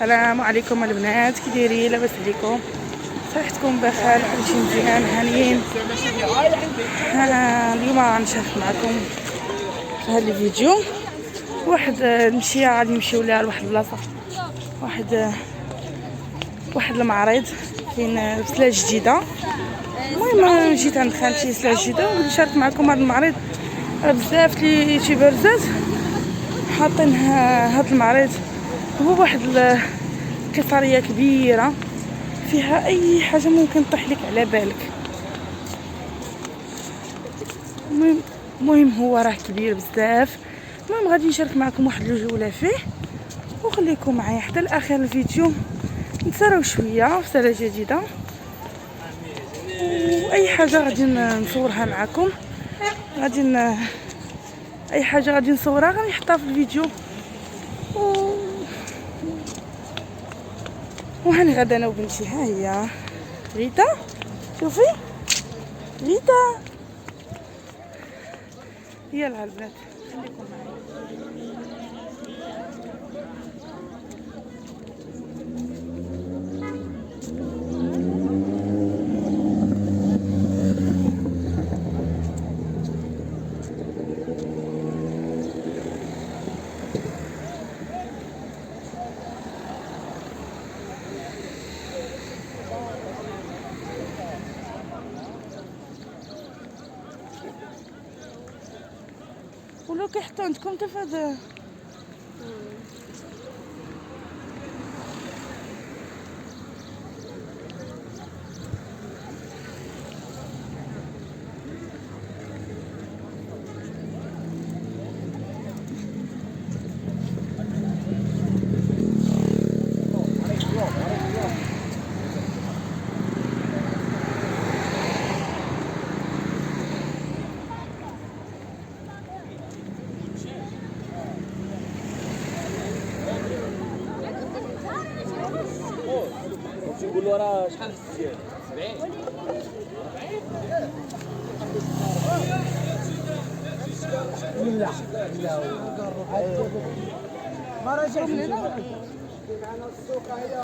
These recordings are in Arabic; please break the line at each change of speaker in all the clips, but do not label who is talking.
السلام عليكم البنات، كي دايرين؟ لاباس عليكم؟ صحتكم بخير؟ كلشي مزيان؟ هانيين؟ اليوم غنشارك معكم في هذا الفيديو واحد المشيه. غادي نمشيو لها لواحد البلاصه، واحد المعرض فين سلعه جديده. المهم جيت عند خالتي سلعه جديده وغادي نشارك معكم هذا المعرض. بزاف لي تيبرزات حاطين هذا المعرض. هو واحد قصريه كبيره فيها اي حاجه ممكن تطيح لك على بالك. المهم هو راه كبير بزاف. المهم غادي نشارك معكم واحد الجوله فيه وخليكم معايا حتى لاخر الفيديو نتسراو شويه في سنه جديده، واي حاجه غادي نصورها معكم. اي حاجه غادي نصورها غنحطها في الفيديو. وهاني غدا انا وبنتي. ها هي ريتا، شوفي ريتا. يلا البنات خليكم معايا. ولو كيحطوا عندكم تفاد.
تقول له راه شحال ديال 70 لا لا ما رجعش معنا السوق هي.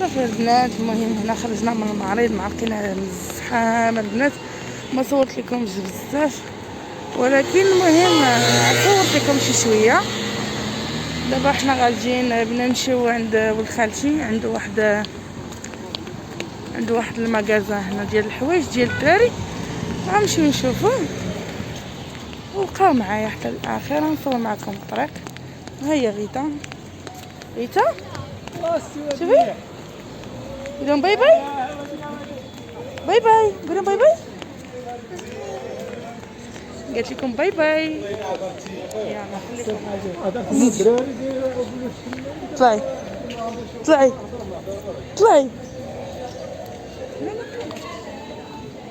صافي البنات. المهم هنا خرجنا من المعرض، معرقين على الزحام البنات، ما صورت لكمش بزاف، ولكن المهم صورت لكم شي شويه. دابا حنا غاديين بنا نمشيو عند ولد خالتي، عنده واحد المغازا هنا ديال الحوايج ديال الدراري، غنمشيو نشوفوه. وبقاو معايا حتى الاخير، نصور معكم الطريق. ها هي غيتا شوفي، قولهم باي باي قولهم باي باي. قالت لكم باي باي. يلا خليكم. طلعي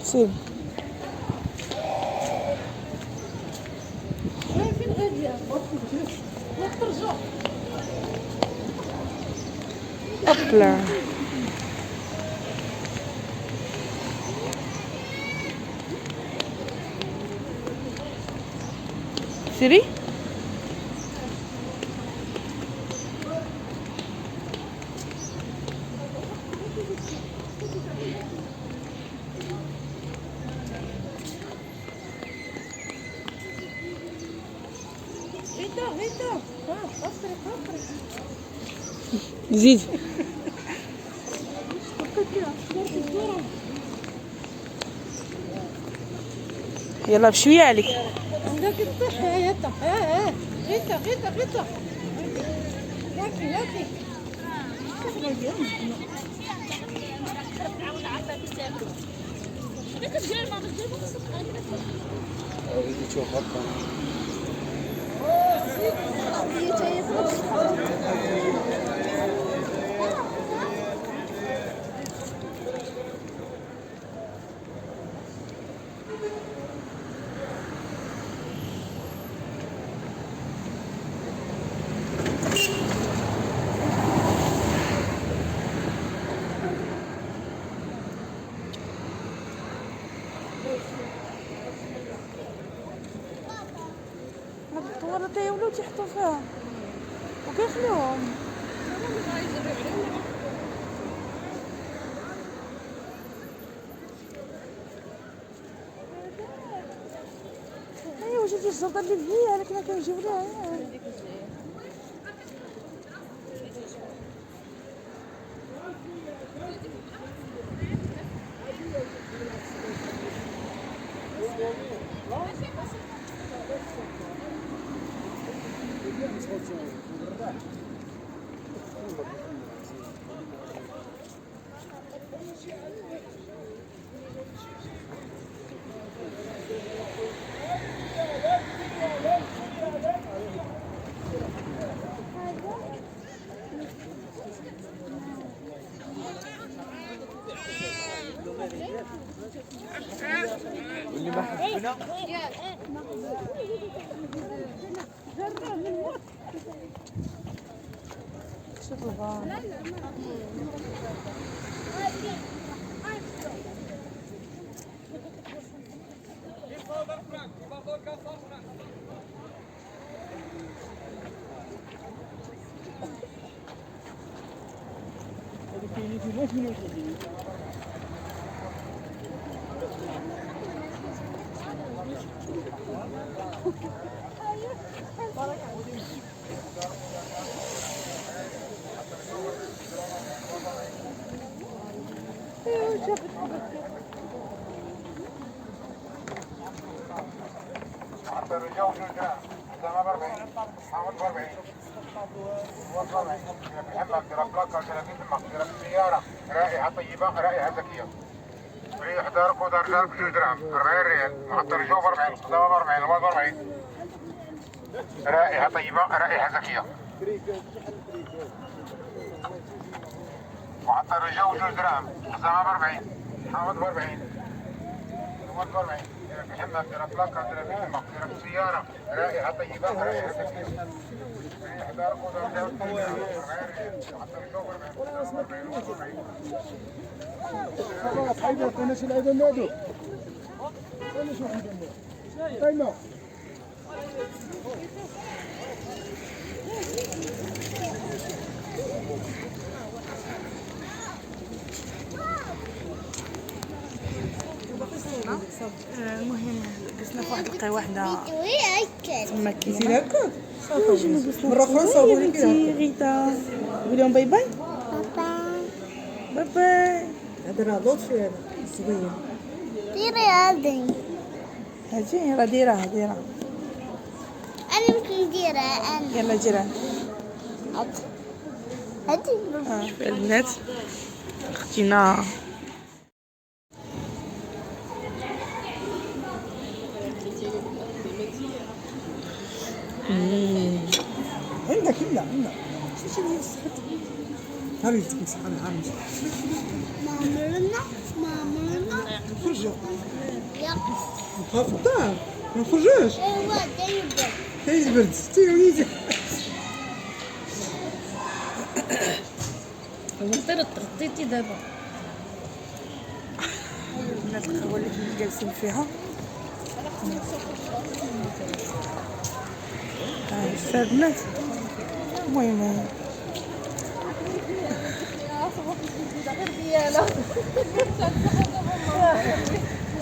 سيب. هوبلا سيري. زيد. يلا بشويه عليك.
عندك الطيح يا غيتا. غيتا ياكي
الطواليط يولوا تيحطوا فيها وكيخليوهم. ايوا جاتي الشرطه اللي فيها، لكن ما كنجيو لها.
واللي ما حبنا
شوف الغار.
الرجال والجرام زعما ب 40 حامد ب 40 هو ب 40 محمد دير بلاكه 30 تماك دير السياره رائحه طيبه رائحه ذكيه ريح دارك ودار دارك ب 2 درهم 40 ريال محط الرجال ب 40 زعما ب 40 هو ب 40 رائحه طيبه رائحه ذكيه محط الرجال و 2 درهم زعما ب 40 حامد ب 40 هو ب 40 محمد دير بلاكه 30 تماك دير السياره رائحه طيبه رائحه ذكيه ريح دارك ودار دارك ب 2 درهم 40 ريال محط الرجال ب 40 زعما ب 40 هو ب 40
خلاص حيدر كناش العيد نادو انا شو حيدر
باقي وحده تما
انتي
كاينه.
هكا صافي مرة أخرى صابوا لك
بنتي غيتا قولي لهم باي باي. باي باي.
هذا راه لطفي هذا صغير.
ديري هذه.
هاجي راه ديرها ديرها.
أنا مش نديرها أنا.
يلا ديرها.
هذه.
البنات اختينا
عندك إلا عندك هريتك مسحنا عامش
ماما
نخرجوا
يا
نبقى في الدار ما نخرجوش
ايوا دايما
كاين البرد تي وليدي
المنطقة تغطيتي دابا.
البنات القهوه اللي كنا جالسين فيها. البنات المهم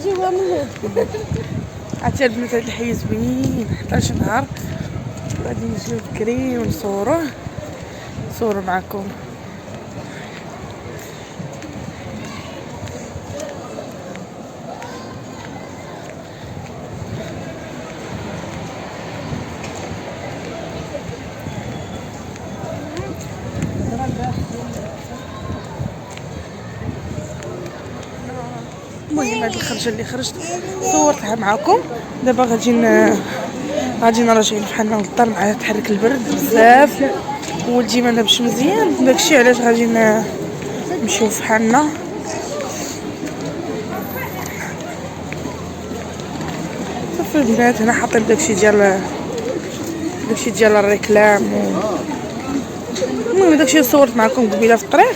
جوا من
عرفتي البنات هاد الحي زوين 11 نهار غادي نجيو بكري ونصوروه نصورو معكم. المهم هاد الخرجه اللي خرجت صورتها معكم. دابا غادي راجعين بحالنا للدار مع تحرك البرد بزاف. ولدي ما نامش مزيان داكشي علاش غادي نمشيو فحالنا. صافي البنات هنا حاطين داكشي ديال الريكلام المهم داكشي صورت معكم قبيله في الطريق.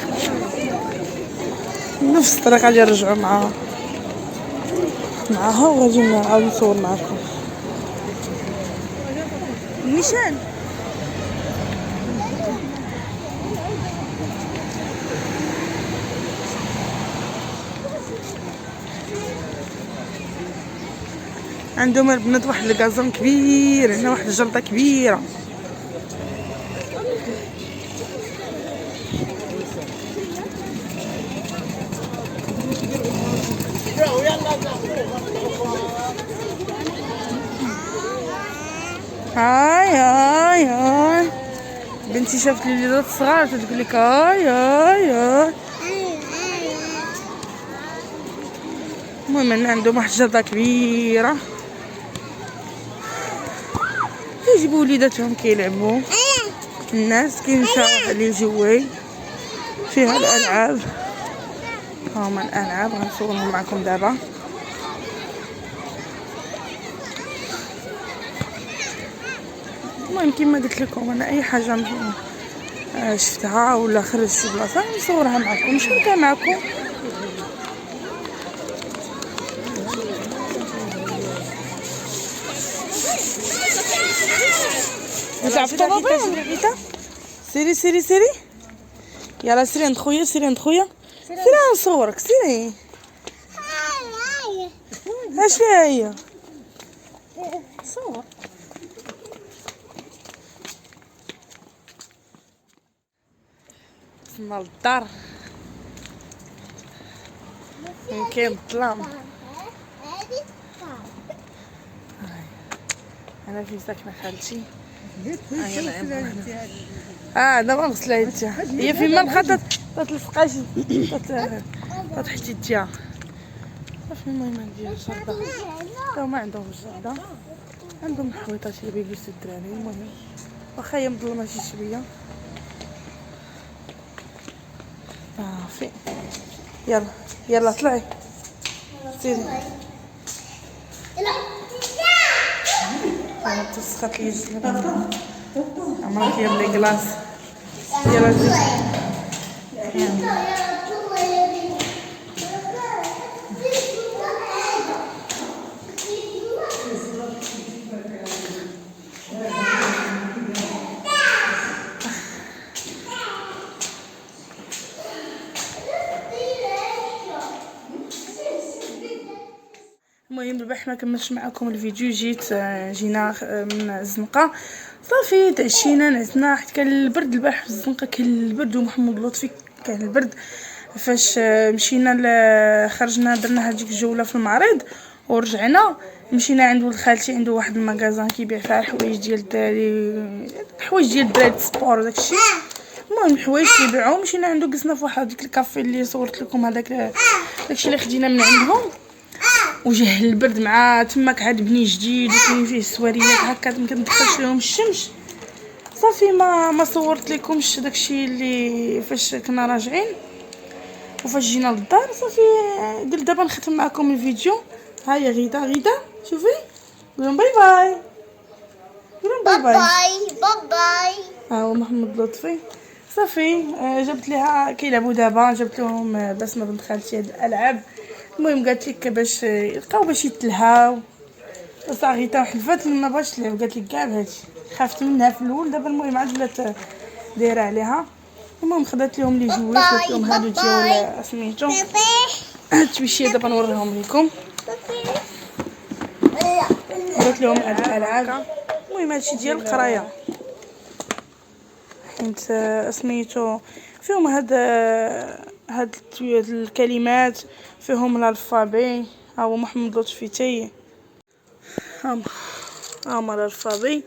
نفس الطريق غادي نرجعو معاها وغادي نعاود نصور معكم. نيشان عندهم البنات واحد الكازون كبير هنا واحد الجلطه كبيره. هاي بنتي شافت لي وليدات الصغار تقول لك هاي. المهم ان عندهم واحد الجرده كبيره كيجيبوا وليداتهم كيلعبوا. الناس كاين شارع اللي جوي فيها الالعاب. هما الالعاب غنصورهم معكم دابا. المهم كما قلت لكم انا اي حاجه شفتها ولا خرجت شي بلاصه نصورها معكم نشاركها معكم. سيري يلا سيري عند خويا سيري نصورك سيري. اش فيها هي صور. وصلنا للدار فين كاين الظلام. انا فين ساكنه خالتي. دابا نغسلها يديها هي فين ما بقات تتلصقاش تحت يديها صافي. المهم ندير الجرده تا ما عندهم الجرده عندهم الحويطات اللي بيلبسوا الدراري. المهم واخا هي مظلمه شي شويه صافي. يلا طلعي سيري. انا تسخط لي الجلابه عمرك يا بلي كلاص. يلا زيد المهم البارح ما كملتش معكم الفيديو، جينا من الزنقه صافي تعشينا نعسنا، حيت كان البرد البارح في الزنقه، كان البرد ومحمد لطفي كان البرد. فاش مشينا خرجنا درنا هذيك الجوله في المعرض ورجعنا، مشينا عند ولد خالتي، عنده واحد المغازان كيبيع فيها الحوايج ديال الدراري، الحوايج ديال الدراري السبور وداكشي. المهم الحوايج كيبيعوا، مشينا عنده جلسنا في واحد ديك الكافي اللي صورت لكم، داكشي اللي خدينا من عندهم. وجه البرد مع تماك عاد بني جديد وكاين فيه السواريات هكا ما كندخلش لهم الشمس. صافي ما صورت لكمش داكشي اللي فاش كنا راجعين وفاش جينا للدار. صافي قلت دابا نختم معكم الفيديو. ها هي غيدا شوفي، قولوا باي باي، قولوا باي باي.
باي باي.
ها هو محمد لطفي. صافي جبت ليها كيلعبوا دابا، جبت لهم بسمه بنت خالتي هاد الالعاب. المهم قالت لك باش يلقاو باش يتلهاو، صاغيتا وحلفات ما بغاتش تلعب، قالت لك كاع هادشي خافت منها في الاول، دابا المهم عاد ولات دايره عليها. المهم خدات لهم لي جويس، قالت لهم هادو ديال سميتو التويشيه، دابا نوريهم لكم. قالت لهم هاد الالعاب. المهم هادشي ديال القرايه، حيت سميتو فيهم هاد الكلمات، فيهم الالفابي. ها هو محمد لطفي تاي هما الالفابي،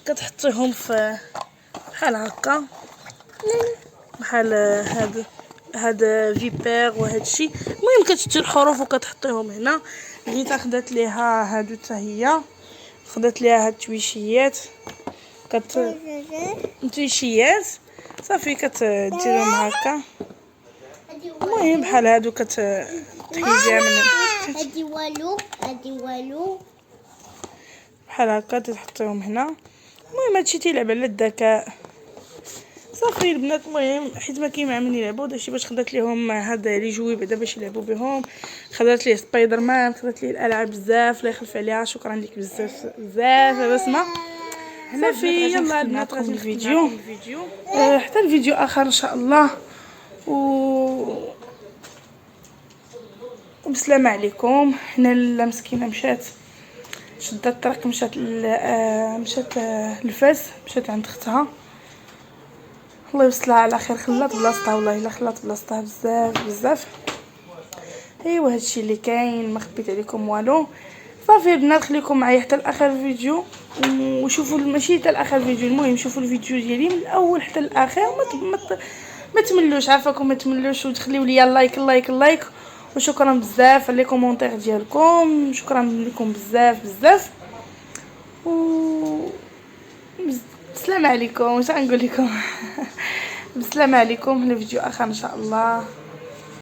كتحطيهم في بحال هكا، بحال هاد فيبير وهاد الشيء. المهم كتشدي الحروف وكتحطيهم هنا. غيتا خدات ليها هادو حتى هي، خدات ليها هاد التويشيات، تويشيات صافي كتديرهم هكا. المهم بحال هادو كتحيديها من
هادي والو
بحال هكا تحطيهم هنا. المهم هادشي تيلعب على الذكاء. صافي البنات، المهم حيت ما كاين مع من يلعبوا داكشي باش خدات ليهم هاد لي جوي بعدا باش يلعبوا بهم. خدات ليه سبايدر مان، خدات ليه الالعاب بزاف، الله يخلف عليها. شكرا لك بزاف بزاف بسمه. صافي يلا البنات غادي الفيديو حتى الفيديو اخر ان شاء الله. وبسلامة عليكم. حنا لا مسكينه مشات شدت الطريق، مشات لفاس، مشات عند اختها، الله يوصلها على خير. خلات بلاصتها، والله الا خلات بلاصتها بزاف. ايوا هادشي اللي كاين، ما خبيت عليكم والو. صافي البنات خليكم معايا حتى لاخر الفيديو وشوفوا، ماشي حتى لاخر الفيديو، المهم شوفوا الفيديو ديالي من الاول حتى الاخر، ما تملوش، عافاكم ما تملوش، وتخليو لي اللايك. وشكرا بزاف على لي كومونتير ديالكم، شكرا لكم بزاف. بسلامة عليكم. واش غنقول لكم؟ بسلامة عليكم، الفيديو اخر ان شاء الله.